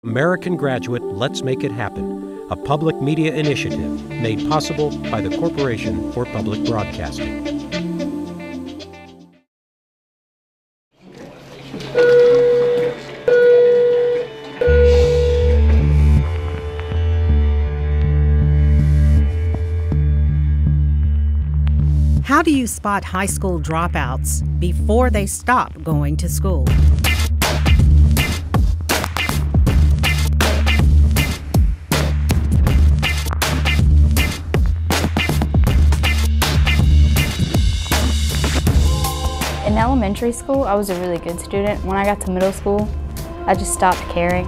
American Graduate Let's Make It Happen, a public media initiative made possible by the Corporation for Public Broadcasting. How do you spot high school dropouts before they stop going to school? In elementary school, I was a really good student. When I got to middle school, I just stopped caring.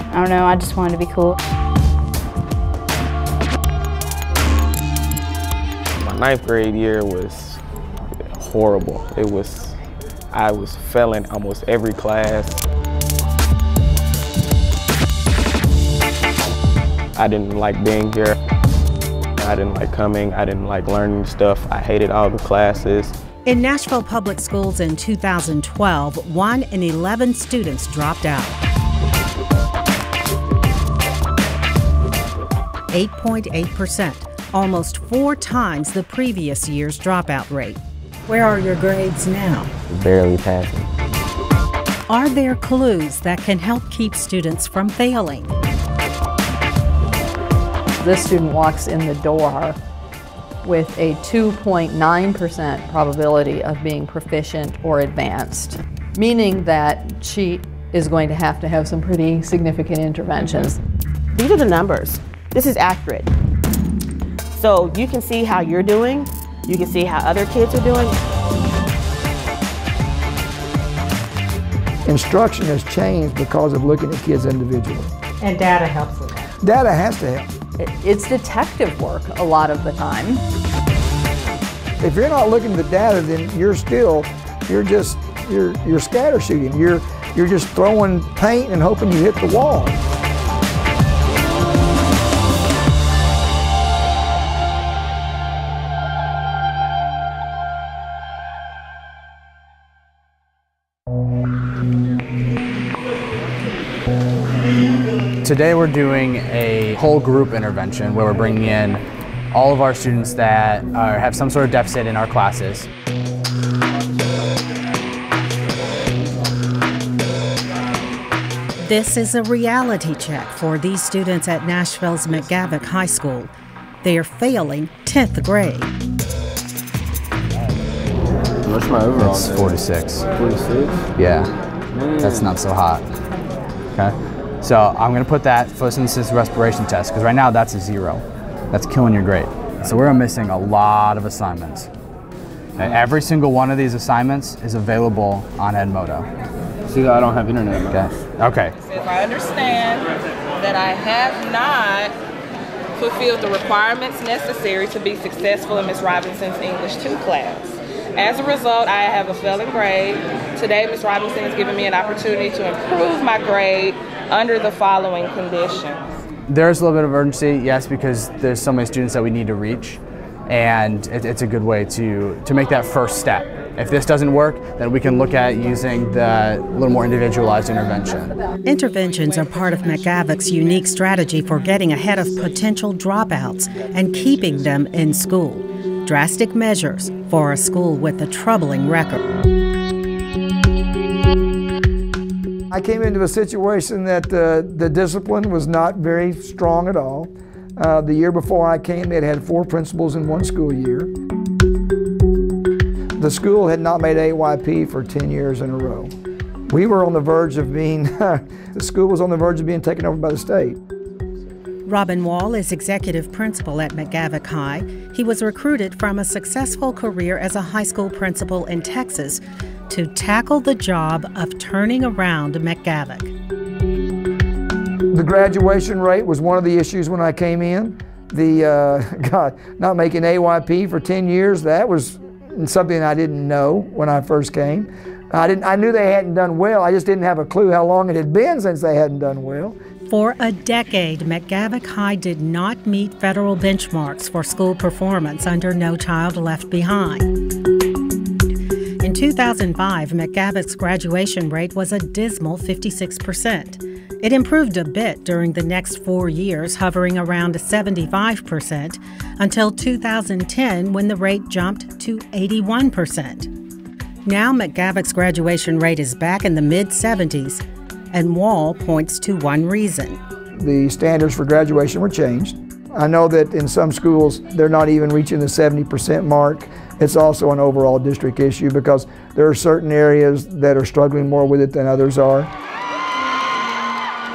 I don't know, I just wanted to be cool. My 9th grade year was horrible. I was failing almost every class. I didn't like being here. I didn't like coming. I didn't like learning stuff. I hated all the classes. In Nashville Public Schools in 2012, 1 in 11 students dropped out. 8.8%, almost 4 times the previous year's dropout rate. Where are your grades now? Barely passing. Are there clues that can help keep students from failing? This student walks in the door with a 2.9% probability of being proficient or advanced, meaning that she is going to have some pretty significant interventions. These are the numbers. This is accurate. So you can see how you're doing, you can see how other kids are doing. Instruction has changed because of looking at kids individually. And data helps with that. Data has to help. It's detective work a lot of the time. If you're not looking at the data, then you're scatter shooting. You're just throwing paint and hoping you hit the wall. Today we're doing a whole group intervention where we're bringing in all of our students that have some sort of deficit in our classes. This is a reality check for these students at Nashville's McGavock High School. They are failing 10th grade. What's my overall? It's 46. 46? Yeah, that's not so hot. Okay. So I'm going to put that photosynthesis respiration test, because right now that's a 0. That's killing your grade. So we're missing a lot of assignments. Okay, every single one of these assignments is available on Edmodo. See, I don't have internet. Okay. If I understand that I have not fulfilled the requirements necessary to be successful in Ms. Robinson's English 2 class. As a result, I have a failing grade. Today, Ms. Robinson has given me an opportunity to improve my grade under the following conditions. There's a little bit of urgency, yes, because there's so many students that we need to reach, and it's a good way to make that first step. If this doesn't work, then we can look at using the little more individualized intervention. Interventions are part of McGavock's unique strategy for getting ahead of potential dropouts and keeping them in school. Drastic measures for a school with a troubling record. I came into a situation that the discipline was not very strong at all. The year before I came, they had 4 principals in 1 school year. The school had not made AYP for 10 years in a row. We were on the verge of being, the school was on the verge of being taken over by the state. Robin Wall is executive principal at McGavock High. He was recruited from a successful career as a high school principal in Texas to tackle the job of turning around McGavock. The graduation rate was one of the issues when I came in. Not making AYP for 10 years, that was something I didn't know when I first came. I knew they hadn't done well, I just didn't have a clue how long it had been since they hadn't done well. For a decade, McGavock High did not meet federal benchmarks for school performance under No Child Left Behind. In In 2005, McGavock's graduation rate was a dismal 56%. It improved a bit during the next 4 years, hovering around 75%, until 2010 when the rate jumped to 81%. Now McGavock's graduation rate is back in the mid-70s, and Wall points to one reason. The standards for graduation were changed. I know that in some schools they're not even reaching the 70% mark. It's also an overall district issue because there are certain areas that are struggling more with it than others are.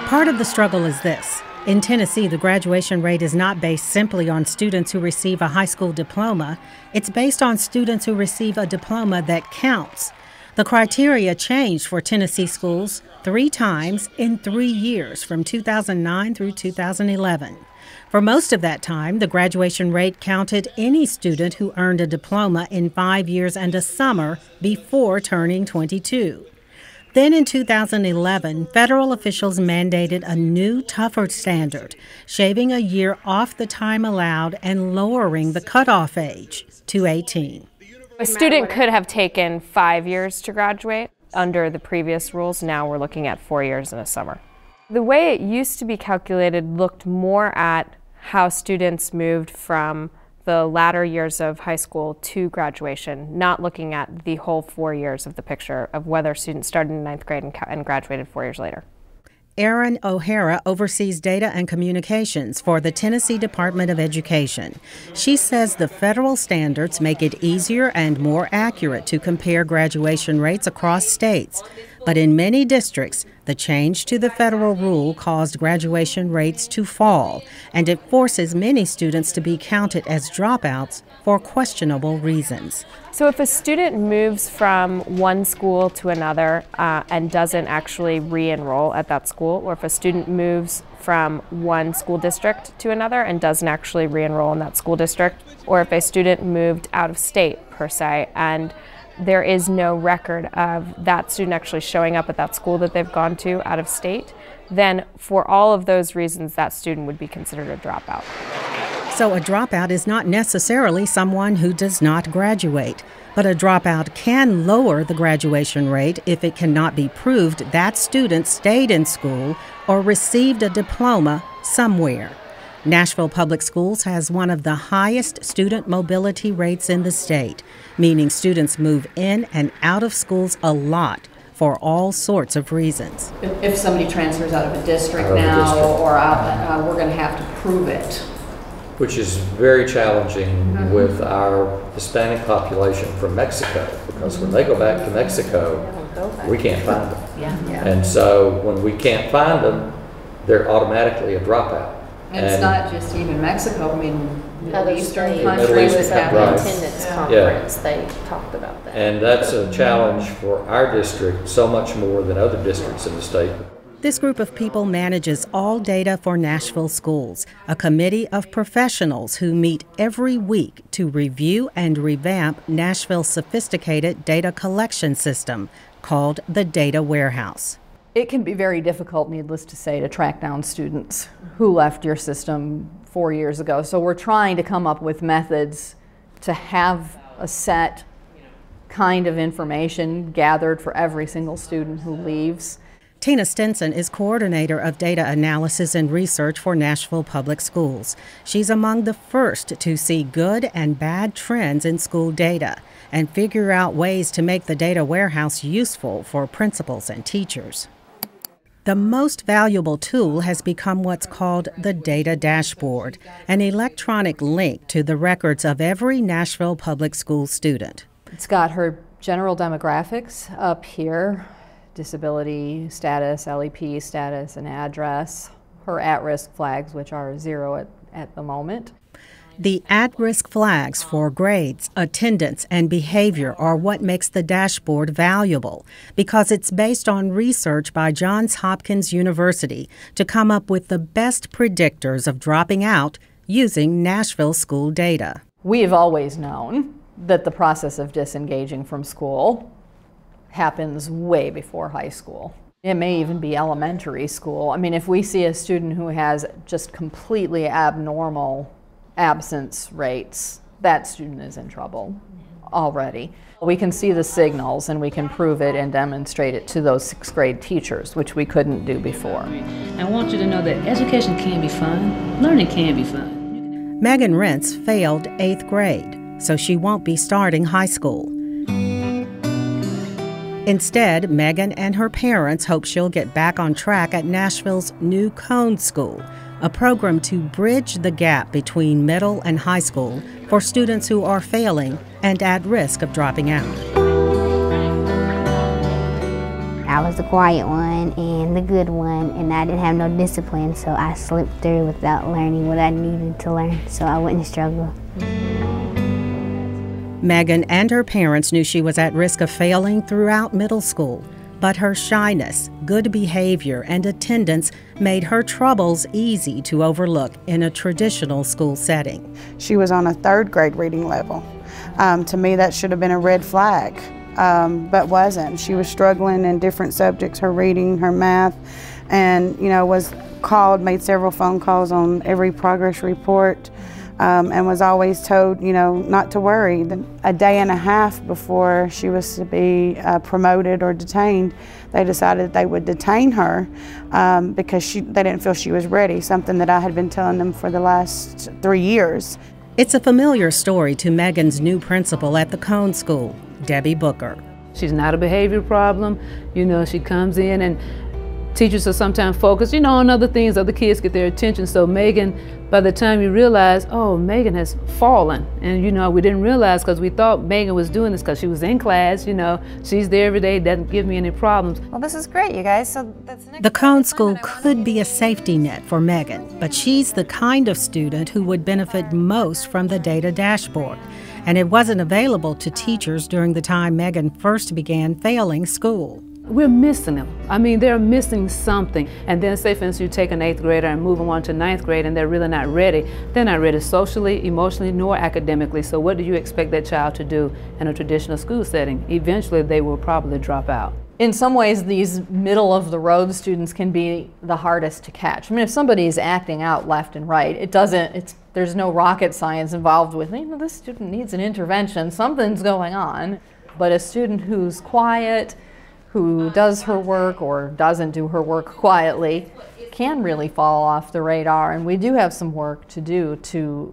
Part of the struggle is this. In Tennessee, the graduation rate is not based simply on students who receive a high school diploma. It's based on students who receive a diploma that counts. The criteria changed for Tennessee schools 3 times in 3 years, from 2009 through 2011. For most of that time, the graduation rate counted any student who earned a diploma in 5 years and a summer before turning 22. Then in 2011, federal officials mandated a new, tougher standard, shaving a year off the time allowed and lowering the cutoff age to 18. A student could have taken 5 years to graduate. Under the previous rules, now we're looking at 4 years in a summer. The way it used to be calculated looked more at how students moved from the latter years of high school to graduation, not looking at the whole 4 years of the picture of whether students started in 9th grade and graduated 4 years later. Erin O'Hara oversees data and communications for the Tennessee Department of Education. She says the federal standards make it easier and more accurate to compare graduation rates across states. But in many districts, the change to the federal rule caused graduation rates to fall, and it forces many students to be counted as dropouts for questionable reasons. So if a student moves from one school to another and doesn't actually re-enroll at that school, or if a student moves from one school district to another and doesn't actually re-enroll in that school district, or if a student moved out of state per se and there is no record of that student actually showing up at that school that they've gone to out of state, then for all of those reasons that student would be considered a dropout. So a dropout is not necessarily someone who does not graduate, but a dropout can lower the graduation rate if it cannot be proved that student stayed in school or received a diploma somewhere. Nashville Public Schools has one of the highest student mobility rates in the state, meaning students move in and out of schools a lot for all sorts of reasons. If somebody transfers out of a district now or out, we're going to have to prove it. Which is very challenging with our Hispanic population from Mexico, because when they go back to Mexico, we can't find them. And so when we can't find them, they're automatically a dropout. And it's not just even Mexico. I mean, other Eastern countries countries have right. an attendance conference. They talked about that. And that's a challenge for our district so much more than other districts in the state. This group of people manages all data for Nashville schools, a committee of professionals who meet every week to review and revamp Nashville's sophisticated data collection system called the Data Warehouse. It can be very difficult, needless to say, to track down students who left your system 4 years ago. So we're trying to come up with methods to have a set kind of information gathered for every single student who leaves. Tina Stinson is coordinator of data analysis and research for Nashville Public Schools. She's among the first to see good and bad trends in school data and figure out ways to make the data warehouse useful for principals and teachers. The most valuable tool has become what's called the Data Dashboard, an electronic link to the records of every Nashville Public School student. It's got her general demographics up here, disability status, LEP status, and address, her at-risk flags, which are 0 at the moment. The at-risk flags for grades, attendance, and behavior are what makes the dashboard valuable because it's based on research by Johns Hopkins University to come up with the best predictors of dropping out using Nashville school data. We have always known that the process of disengaging from school happens way before high school. It may even be elementary school. I mean, if we see a student who has just completely abnormal absence rates, that student is in trouble already. We can see the signals and we can prove it and demonstrate it to those 6th grade teachers, which we couldn't do before. I want you to know that education can be fun, learning can be fun. Megan Rentz failed 8th grade, so she won't be starting high school. Instead, Megan and her parents hope she'll get back on track at Nashville's new Cone School, a program to bridge the gap between middle and high school for students who are failing and at risk of dropping out. I was the quiet one and the good one, and I didn't have no discipline, so I slipped through without learning what I needed to learn, so I wouldn't struggle. Megan and her parents knew she was at risk of failing throughout middle school, but her shyness, good behavior, and attendance made her troubles easy to overlook in a traditional school setting. She was on a 3rd grade reading level. To me, that should have been a red flag, but wasn't. She was struggling in different subjects, her reading, her math, and was called, made several phone calls on every progress report. And was always told, not to worry. A day and a half before she was to be promoted or detained, they decided they would detain her because they didn't feel she was ready, something that I had been telling them for the last 3 years. It's a familiar story to Megan's new principal at the Cone School, Debbie Booker. She's not a behavior problem. She comes in and teachers are sometimes focused, on other things, other kids get their attention. So Megan, by the time you realize, oh, Megan has fallen. And we didn't realize because we thought Megan was doing this because she was in class, she's there every day, doesn't give me any problems. Well, this is great, you guys. So that's the Cone School could be a safety net for Megan, but she's the kind of student who would benefit most from the data dashboard. And it wasn't available to teachers during the time Megan first began failing school. We're missing them. I mean, they're missing something. And then say, for instance, you take an 8th grader and move them on to 9th grade and they're really not ready. They're not ready socially, emotionally, nor academically. So what do you expect that child to do in a traditional school setting? Eventually, they will probably drop out. In some ways, these middle-of-the-road students can be the hardest to catch. I mean, if somebody is acting out left and right, there's no rocket science involved with, this student needs an intervention, something's going on. But a student who's quiet, who does her work or doesn't do her work quietly, can really fall off the radar. And we do have some work to do to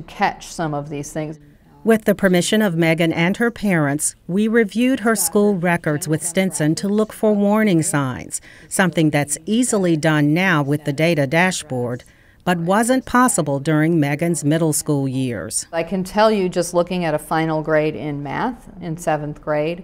catch some of these things. With the permission of Megan and her parents, we reviewed her school records with Stinson to look for warning signs, something that's easily done now with the data dashboard, but wasn't possible during Megan's middle school years. I can tell you, just looking at a final grade in math in 7th grade,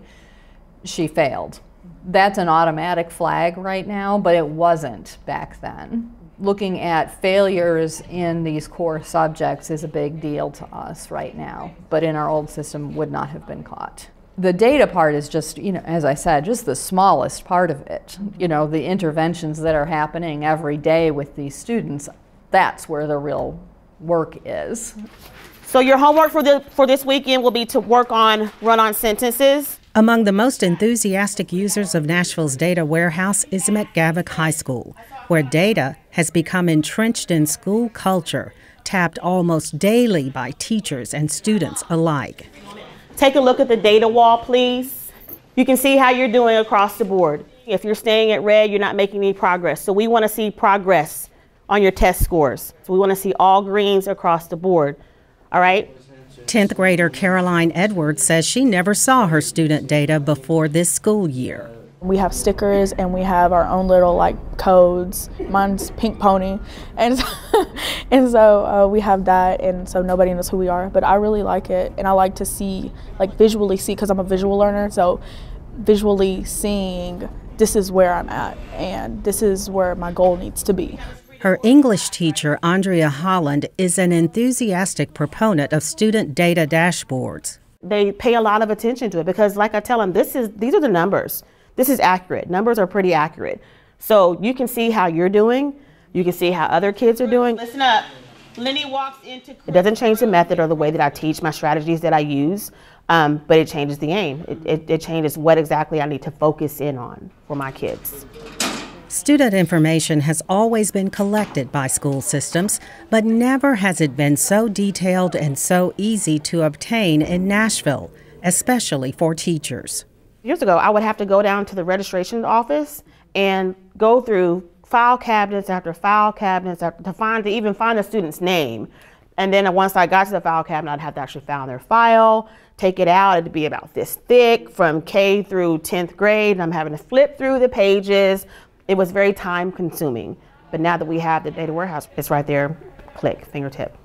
she failed. That's an automatic flag right now, but it wasn't back then. Looking at failures in these core subjects is a big deal to us right now, but in our old system would not have been caught. The data part is just, as I said, just the smallest part of it. The interventions that are happening every day with these students, that's where the real work is. So your homework for this weekend will be to work on run-on sentences. Among the most enthusiastic users of Nashville's data warehouse is McGavock High School, where data has become entrenched in school culture, tapped almost daily by teachers and students alike. Take a look at the data wall, please. You can see how you're doing across the board. If you're staying at red, you're not making any progress. So we want to see progress on your test scores. So we want to see all greens across the board. All right? 10th grader Caroline Edwards says she never saw her student data before this school year. We have stickers and we have our own little codes. Mine's Pink Pony, and so we have that, and so nobody knows who we are. But I really like it, and I like to see, visually see, because I'm a visual learner. So visually seeing this is where I'm at, and this is where my goal needs to be. Her English teacher, Andrea Holland, is an enthusiastic proponent of student data dashboards. They pay a lot of attention to it because, like I tell them, these are the numbers. This is accurate. Numbers are pretty accurate. So you can see how you're doing. You can see how other kids are doing. Listen up. Lenny walks into... It doesn't change the method or the way that I teach, my strategies that I use, but it changes the aim. It changes what exactly I need to focus in on for my kids. Student information has always been collected by school systems, but never has it been so detailed and so easy to obtain in Nashville. especially for teachers. Years ago, I would have to go down to the registration office and go through file cabinets after file cabinets to even find a student's name. And then once I got to the file cabinet, I'd have to actually find their file, take it out. It'd be about this thick from K through 10th grade. And I'm having to flip through the pages. It was very time consuming. But now that we have the data warehouse, it's right there, click, fingertip.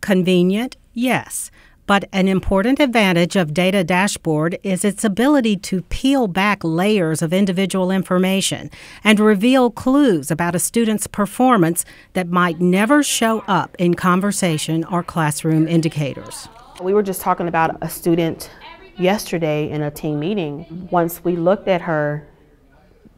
Convenient, yes. But an important advantage of Data Dashboard is its ability to peel back layers of individual information and reveal clues about a student's performance that might never show up in conversation or classroom indicators. We were just talking about a student yesterday in a team meeting. Once we looked at her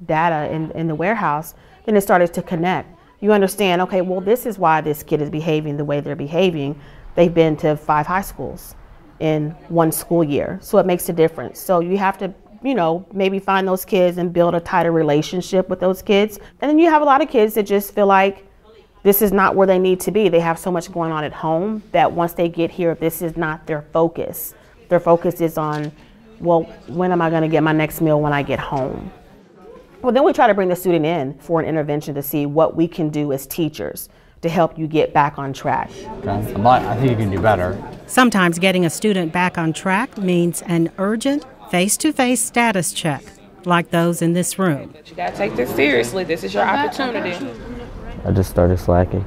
data in the warehouse, then it started to connect. You understand, okay, well, this is why this kid is behaving the way they're behaving. They've been to 5 high schools in one school year, so it makes a difference. So you have to, maybe find those kids and build a tighter relationship with those kids. And then you have a lot of kids that just feel like this is not where they need to be. They have so much going on at home that once they get here, this is not their focus. Their focus is on, well, when am I going to get my next meal when I get home? Well, then we try to bring the student in for an intervention to see what we can do as teachers to help you get back on track. Okay. I think you can do better. Sometimes getting a student back on track means an urgent face-to-face status check, like those in this room. You gotta take this seriously. This is your opportunity. I just started slacking,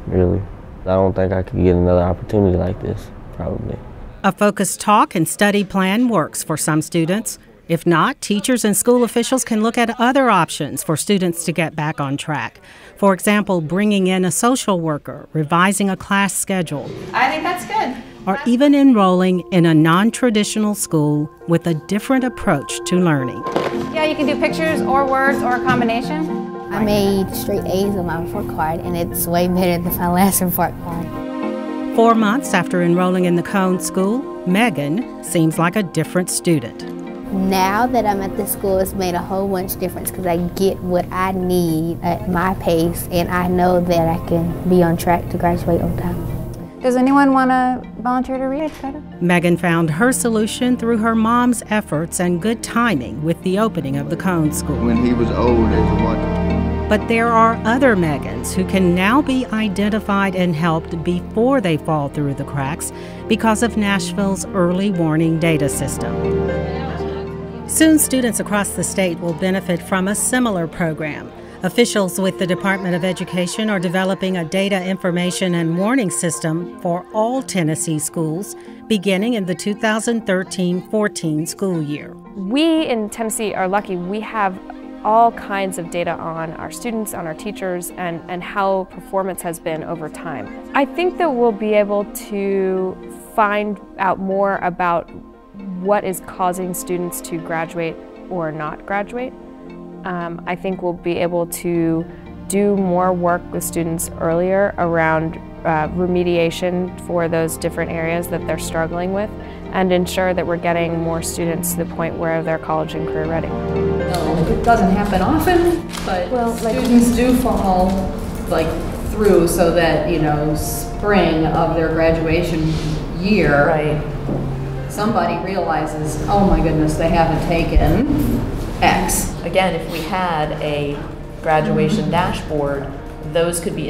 really. I don't think I could get another opportunity like this, probably. A focused talk and study plan works for some students. If not, teachers and school officials can look at other options for students to get back on track. For example, bringing in a social worker, revising a class schedule. I think that's good. Or even enrolling in a non-traditional school with a different approach to learning. Yeah, you can do pictures or words or a combination. I made straight A's on my report card, and it's way better than my last report card. 4 months after enrolling in the Cone School, Megan seems like a different student. Now that I'm at this school, it's made a whole bunch difference because I get what I need at my pace, and I know that I can be on track to graduate on time. Does anyone want to volunteer to read, Dakota? Megan found her solution through her mom's efforts and good timing with the opening of the Cone School. When he was old as a wonder. But there are other Megans who can now be identified and helped before they fall through the cracks because of Nashville's early warning data system. Soon, students across the state will benefit from a similar program. Officials with the Department of Education are developing a data information and warning system for all Tennessee schools beginning in the 2013-14 school year. We in Tennessee are lucky. We have all kinds of data on our students, on our teachers, and how performance has been over time. I think that we'll be able to find out more about what is causing students to graduate or not graduate. I think we'll be able to do more work with students earlier around remediation for those different areas that they're struggling with and ensure that we're getting more students to the point where they're college and career ready. No, it doesn't happen often, but students do fall through so that, spring of their graduation year, somebody realizes, oh my goodness, they haven't taken X. Again, if we had a graduation dashboard, those could be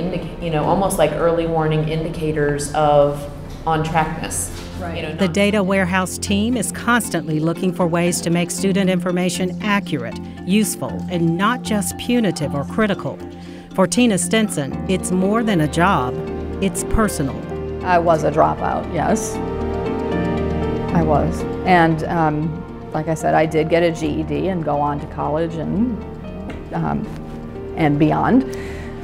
almost like early warning indicators of on-trackness. Right. The data warehouse team is constantly looking for ways to make student information accurate, useful, and not just punitive or critical. For Tina Stinson, it's more than a job, it's personal. I was a dropout, yes. I was. And like I said, I did get a GED and go on to college and beyond.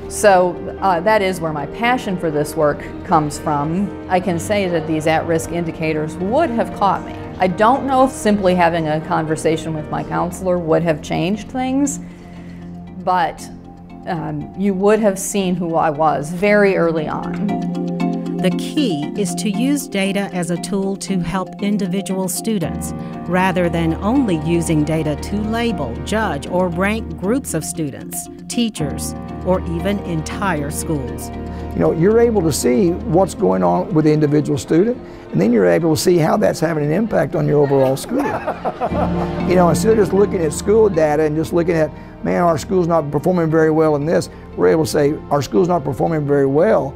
So that is where my passion for this work comes from. I can say that these at-risk indicators would have caught me. I don't know if simply having a conversation with my counselor would have changed things, but you would have seen who I was very early on. The key is to use data as a tool to help individual students, rather than only using data to label, judge, or rank groups of students, teachers, or even entire schools. You know, you're able to see what's going on with the individual student, and then you're able to see how that's having an impact on your overall school. You know, instead of just looking at school data and just looking at, man, our school's not performing very well in this, we're able to say, our school's not performing very well.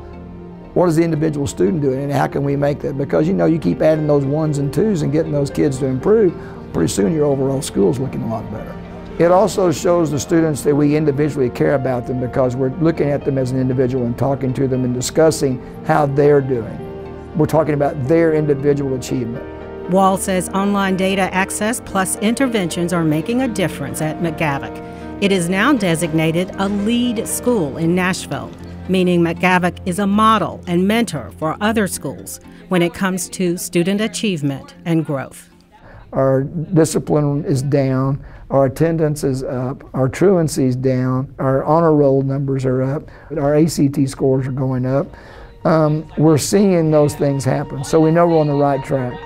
What is the individual student doing, and how can we make that? Because, you know, you keep adding those ones and twos and getting those kids to improve, pretty soon your overall school's looking a lot better. It also shows the students that we individually care about them, because we're looking at them as an individual and talking to them and discussing how they're doing. We're talking about their individual achievement. Wall says online data access plus interventions are making a difference at McGavock. It is now designated a LEAD school in Nashville, meaning McGavock is a model and mentor for other schools when it comes to student achievement and growth. Our discipline is down, our attendance is up, our truancy is down, our honor roll numbers are up, our ACT scores are going up. We're seeing those things happen, so we know we're on the right track.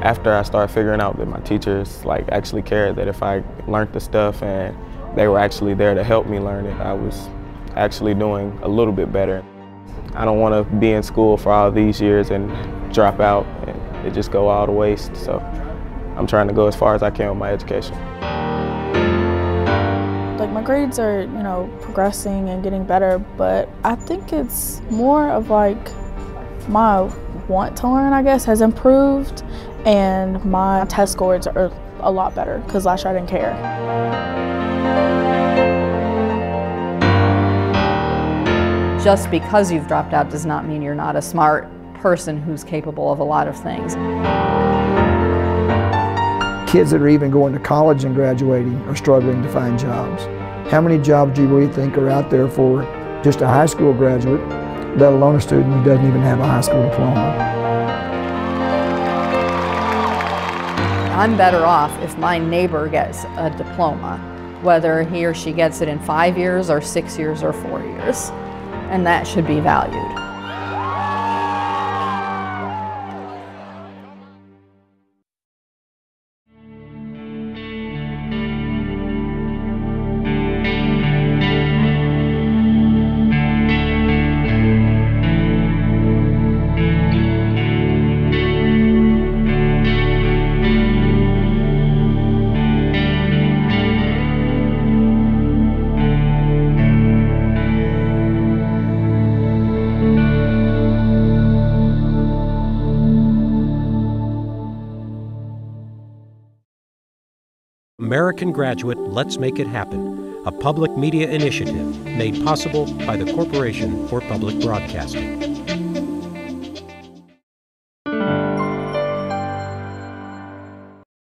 After I started figuring out that my teachers actually cared, that if I learned the stuff and they were actually there to help me learn it, I was actually doing a little bit better. I don't want to be in school for all these years and drop out and it just go all to waste. So I'm trying to go as far as I can with my education. My grades are, progressing and getting better, but I think it's more of my want to learn, I guess, has improved, and my test scores are a lot better because last year I didn't care. Just because you've dropped out does not mean you're not a smart person who's capable of a lot of things. Kids that are even going to college and graduating are struggling to find jobs. How many jobs do you really think are out there for just a high school graduate, let alone a student who doesn't even have a high school diploma? I'm better off if my neighbor gets a diploma, whether he or she gets it in 5 years or 6 years or 4 years, and that should be valued. American Graduate Let's Make It Happen, a public media initiative made possible by the Corporation for Public Broadcasting.